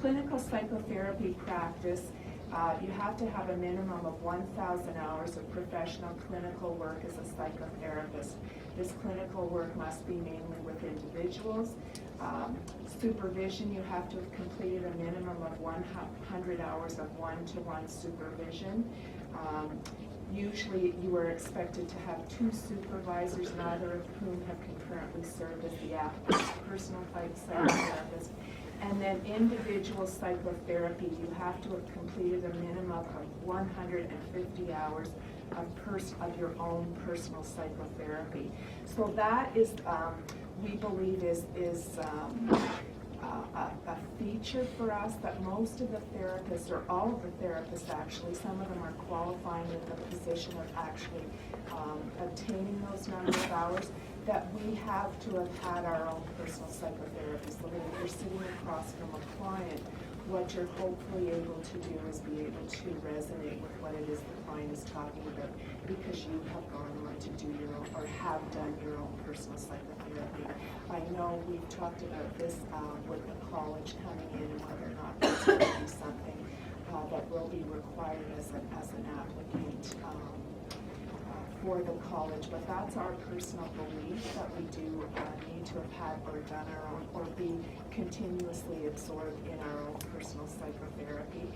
clinical psychotherapy practice, you have to have a minimum of 1,000 hours of professional clinical work as a psychotherapist. This clinical work must be mainly with individuals. Supervision, you have to have completed a minimum of 100 hours of one-to-one supervision. Usually you are expected to have 2 supervisors, neither of whom have concurrently served as the personal psychotherapist. And then individual psychotherapy, you have to have completed a minimum of 150 hours of your own personal psychotherapy. So that is, we believe, is a feature for us that most of the therapists, or all of the therapists actually, some of them are qualifying in the position of actually obtaining those number of hours, that we have to have had our own personal psychotherapist. So that if you're sitting across from a client, what you're hopefully able to do is be able to resonate with what it is the client is talking about, because you have gone on to do your own, or have done your own personal psychotherapy. I know we've talked about this with the college coming in, and whether or not that's going to be something that will be required as an applicant for the college, but that's our personal belief, that we do need to have had or done our own, or be continuously absorbed in our own personal psychotherapy.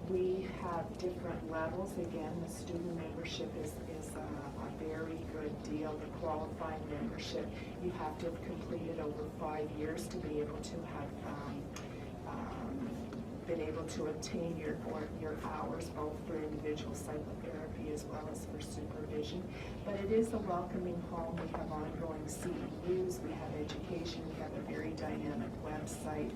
We have different levels. Again, the student membership is a very good deal. The qualifying membership, you have to have completed over 5 years to be able to have been able to obtain your hours, both for individual psychotherapy as well as for supervision. But it is a welcoming home. We have ongoing CEUs, we have education, we have a very dynamic website,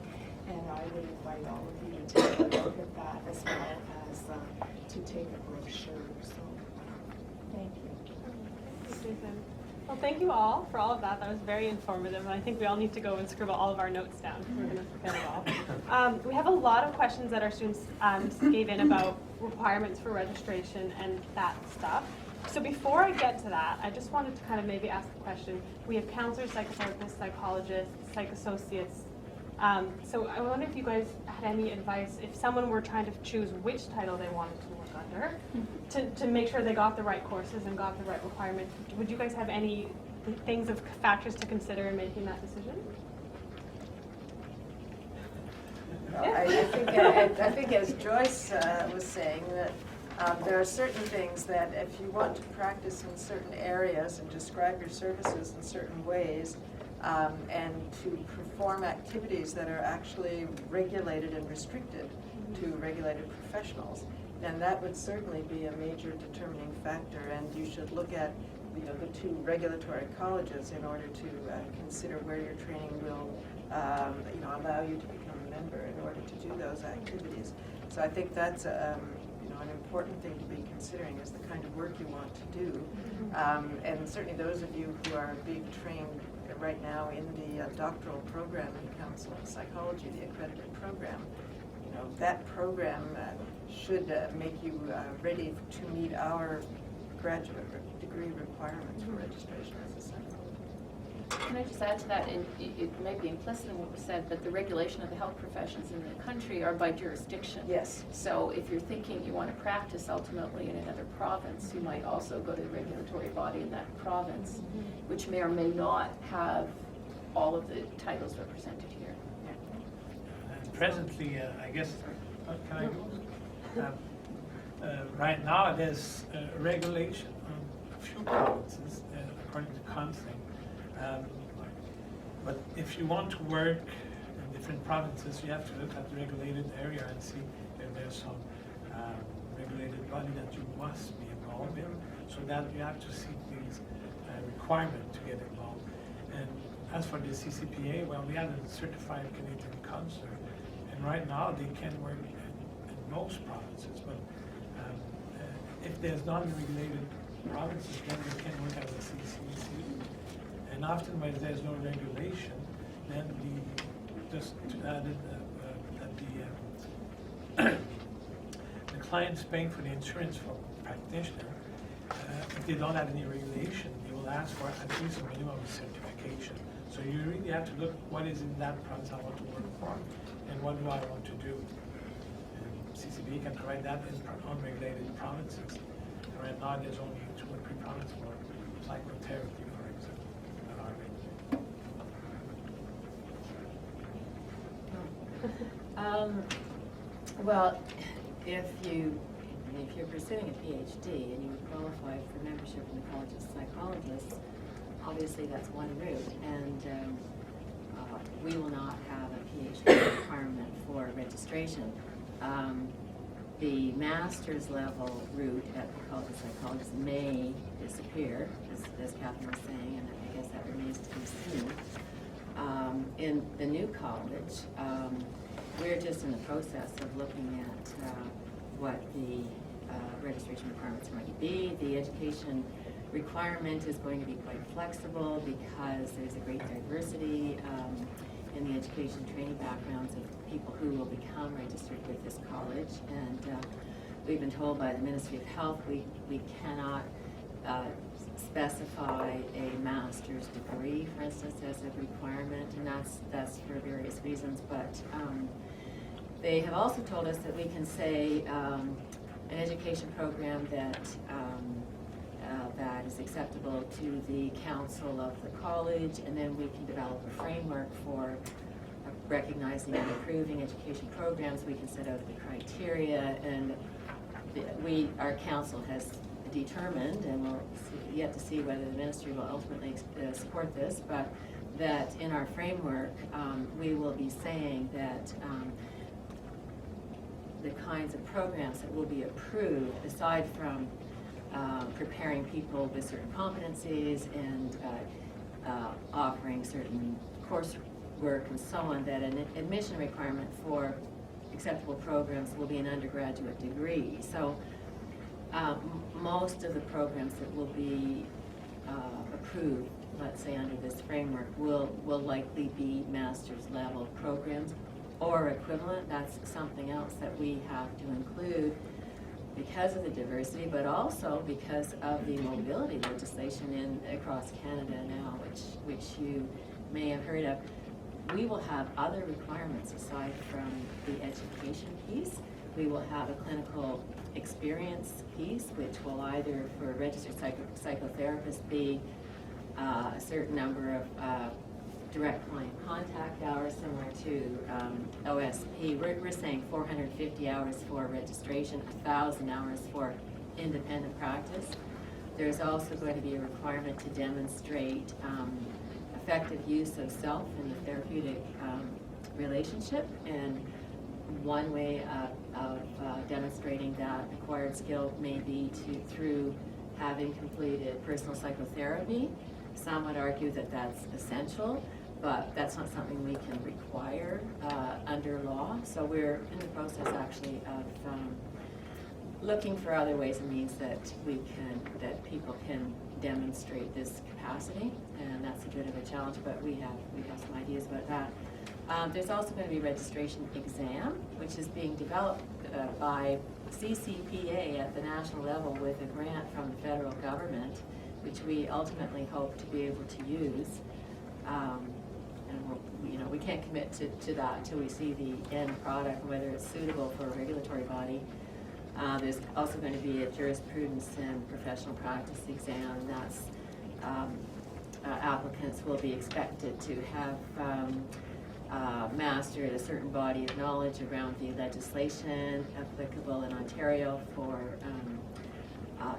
and I would invite all of you to take a look at that, as well as to take a brochure. So, thank you. Thanks, Susan. Well, thank you all for all of that. That was very informative, and I think we all need to go and scribble all of our notes down. We're going to forget it all. We have a lot of questions that our students gave in about requirements for registration and that stuff. So before I get to that, I just wanted to kind of maybe ask a question. We have counselors, psychotherapists, psychologists, psych associates. So I wonder if you guys had any advice if someone were trying to choose which title they wanted to work under, to make sure they got the right courses and got the right requirements. Would you guys have any things of factors to consider in making that decision? I think as Joyce was saying, that there are certain things that if you want to practice in certain areas and describe your services in certain ways, and to perform activities that are actually regulated and restricted to regulated professionals, then that would certainly be a major determining factor, and you should look at the 2 regulatory colleges in order to consider where your training will allow you to become a member in order to do those activities. So I think that's an important thing to be considering, is the kind of work you want to do. And certainly those of you who are being trained right now in the doctoral program in counseling and psychology, the accredited program, that program should make you ready to meet our graduate degree requirements for registration as a psychologist. Can I just add to that? And it may be implicit in what was said, but the regulation of the health professions in the country are by jurisdiction. Yes. So if you're thinking you want to practice ultimately in another province, you might also go to the regulatory body in that province, which may or may not have all of the titles represented here. And presently, I guess, can I go? Right now, there's regulation on a few provinces, according to counseling. But if you want to work in different provinces, you have to look at the regulated area and see if there's some regulated body that you must be involved in, so that you have to seek these requirements to get involved. And as for the CCPA, well, we have a certified Canadian counselor, and right now they can work in most provinces, but if there's non-regulated provinces, then they can work as a CCC. And often when there's no regulation, then just to add it, that the client's paying for the insurance for practitioner. If they don't have any regulation, they will ask for at least a minimum certification. So you really have to look what is in that province I want to work for, what do I want to do? And CCB can provide that in unregulated provinces. And right now, there's only 2 or 3 provinces for psychotherapy, for example, that are regulated. Well, if you're pursuing a PhD and you qualify for membership in the College of Psychologists, obviously that's one route, and we will not have a PhD requirement for registration. The master's level route at the College of Psychologists may disappear, as Catherine was saying, and I guess that remains to be seen. In the new college, we're just in the process of looking at what the registration requirements might be. The education requirement is going to be quite flexible because there's a great diversity in the education training backgrounds of people who will become registered with this college. And we've been told by the Ministry of Health we cannot specify a master's degree, for instance, as a requirement, and that's for various reasons. But they have also told us that we can say an education program that that is acceptable to the council of the college, and then we can develop a framework for recognizing and approving education programs. We can set out the criteria, and our council has determined, and we'll yet to see whether the ministry will ultimately support this, but that in our framework we will be saying that the kinds of programs that will be approved, aside from preparing people with certain competencies and offering certain coursework and so on, that an admission requirement for acceptable programs will be an undergraduate degree. So most of the programs that will be approved, let's say under this framework, will likely be master's level programs or equivalent. That's something else that we have to include because of the diversity, but also because of the mobility legislation across Canada now, which you may have heard of. We will have other requirements aside from the education piece. We will have a clinical experience piece, which will either, for a registered psychotherapist, be a certain number of direct client contact hours, similar to OSP. We're saying 450 hours for registration, 1,000 hours for independent practice. There's also going to be a requirement to demonstrate effective use of self in the therapeutic relationship, and one way of demonstrating that acquired skill may be through having completed personal psychotherapy. Some would argue that that's essential, but that's not something we can require under law. So we're in the process actually of looking for other ways and means that people can demonstrate this capacity, and that's a bit of a challenge, but we have some ideas about that. There's also going to be a registration exam, which is being developed by CCPA at the national level with a grant from the federal government, which we ultimately hope to be able to use. And we can't commit to that until we see the end product, whether it's suitable for a regulatory body. There's also going to be a jurisprudence and professional practice exam, and that's applicants will be expected to have mastered a certain body of knowledge around the legislation applicable in Ontario for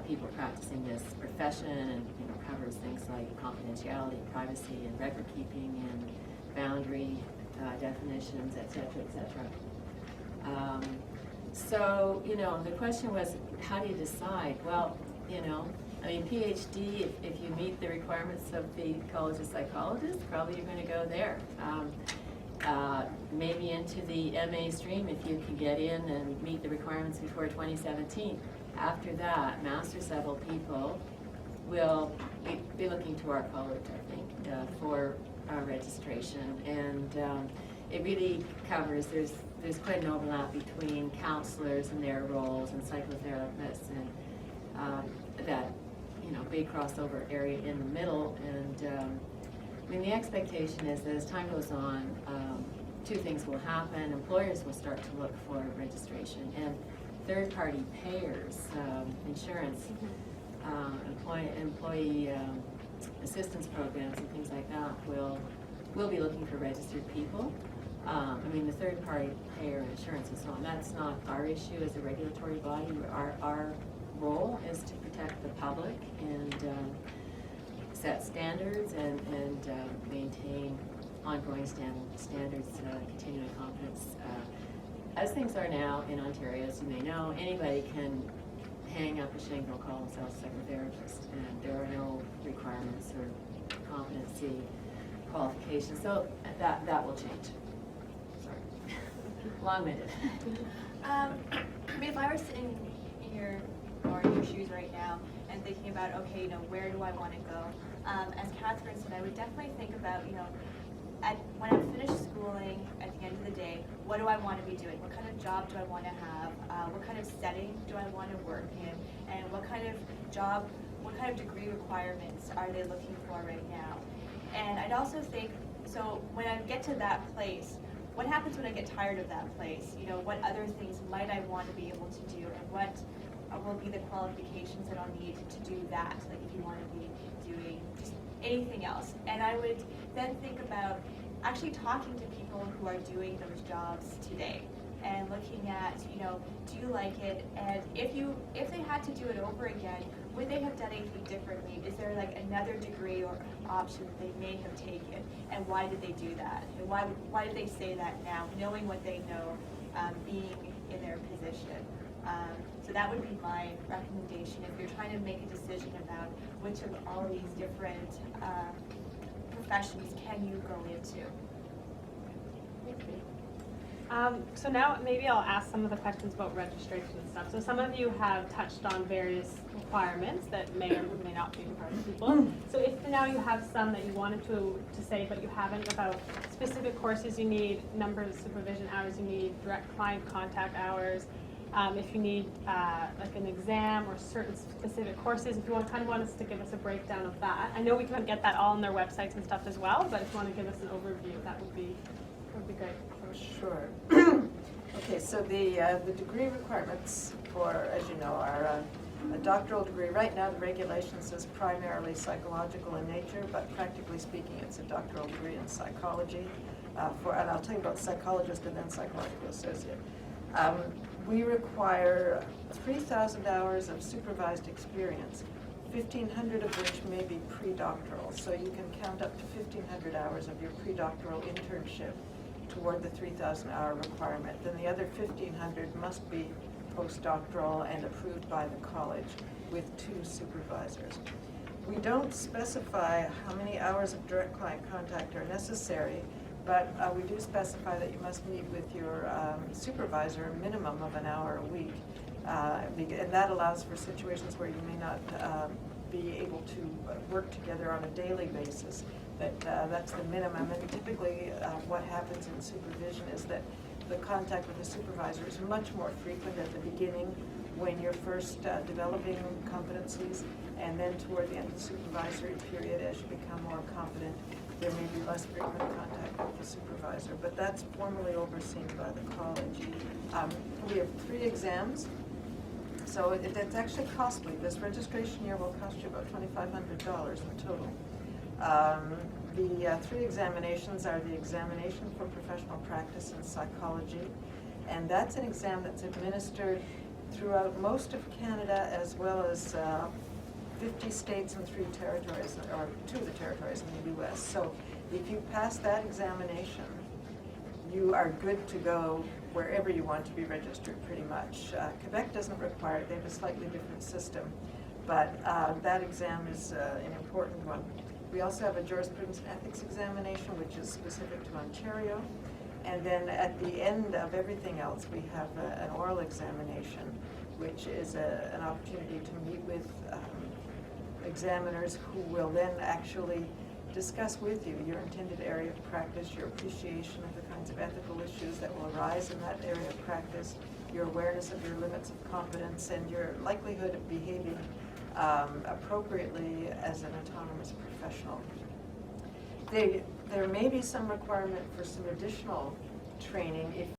people practicing this profession, and covers things like confidentiality, privacy, and record keeping, and boundary definitions, et cetera. So, the question was, how do you decide? Well, PhD, if you meet the requirements of the College of Psychologists, probably you're going to go there. Maybe into the MA stream if you can get in and meet the requirements before 2017. After that, master's level people will be looking to our college, I think, for registration. And it really covers, there's quite an overlap between counselors and their roles and psychotherapists, and that big crossover area in the middle. And the expectation is that as time goes on, two things will happen. Employers will start to look for registration, and third-party payers, insurance, employee assistance programs and things like that will be looking for registered people. I mean, the third-party payer insurance and so on, that's not our issue as a regulatory body. Our role is to protect the public and set standards and maintain ongoing standards, continuing competence. As things are now in Ontario, as you may know, anybody can hang up a shingle, call themselves a psychotherapist, and there are no requirements or competency qualifications. So that will change. Sorry, long-winded. I mean, if I were sitting in your shoes right now and thinking about, okay, where do I want to go? As Catherine said, I would definitely think about, when I'm finished schooling, at the end of the day, what do I want to be doing? What kind of job do I want to have? What kind of setting do I want to work in? And what kind of job, what kind of degree requirements are they looking for right now? And I'd also think, so when I get to that place, what happens when I get tired of that place? What other things might I want to be able to do, and what will be the qualifications that I'll need to do that, like if you want to be doing just anything else. And I would then think about actually talking to people who are doing those jobs today and looking at, do you like it? And if they had to do it over again, would they have done anything differently? Is there like another degree or option that they may have taken? And why did they do that? And why did they say that now, knowing what they know, being in their position? So that would be my recommendation if you're trying to make a decision about which of all these different professions can you go into. So now maybe I'll ask some of the questions about registration and stuff. So some of you have touched on various requirements that may or may not be for other people. So if now you have some that you wanted to say but you haven't, about specific courses you need, number of supervision hours you need, direct client contact hours, if you need like an exam or certain specific courses, if you want us to give us a breakdown of that. I know we can get that all on their websites and stuff as well, but if you want to give us an overview, that would be great. Sure. Okay, so the degree requirements for, as you know, are a doctoral degree. Right now, the regulation says primarily psychological in nature, but practically speaking, it's a doctoral degree in psychology. And I'll tell you about psychologist and then psychological associate. We require 3,000 hours of supervised experience, 1,500 of which may be pre-doctoral. So you can count up to 1,500 hours of your pre-doctoral internship toward the 3,000 hour requirement. Then the other 1,500 must be postdoctoral and approved by the college with 2 supervisors. We don't specify how many hours of direct client contact are necessary, but we do specify that you must meet with your supervisor a minimum of an hour a week. And that allows for situations where you may not be able to work together on a daily basis. That's the minimum. And typically what happens in supervision is that the contact with the supervisor is much more frequent at the beginning when you're first developing competencies, and then toward the end of the supervisory period, as you become more competent, there may be less frequent contact with the supervisor, but that's formally overseen by the college. We have 3 exams, so it's actually costly. This registration year will cost you about $2,500 in total. The 3 examinations are the examination for professional practice in psychology, and that's an exam that's administered throughout most of Canada, as well as 50 states and 3 territories, or 2 of the territories in the U.S. So if you pass that examination, you are good to go wherever you want to be registered, pretty much. Quebec doesn't require it. They have a slightly different system, but that exam is an important one. We also have a jurisprudence and ethics examination, which is specific to Ontario. And then at the end of everything else, we have an oral examination, which is an opportunity to meet with examiners who will then actually discuss with you your intended area of practice, your appreciation of the kinds of ethical issues that will arise in that area of practice, your awareness of your limits of competence, and your likelihood of behaving appropriately as an autonomous professional. There may be some requirement for some additional training if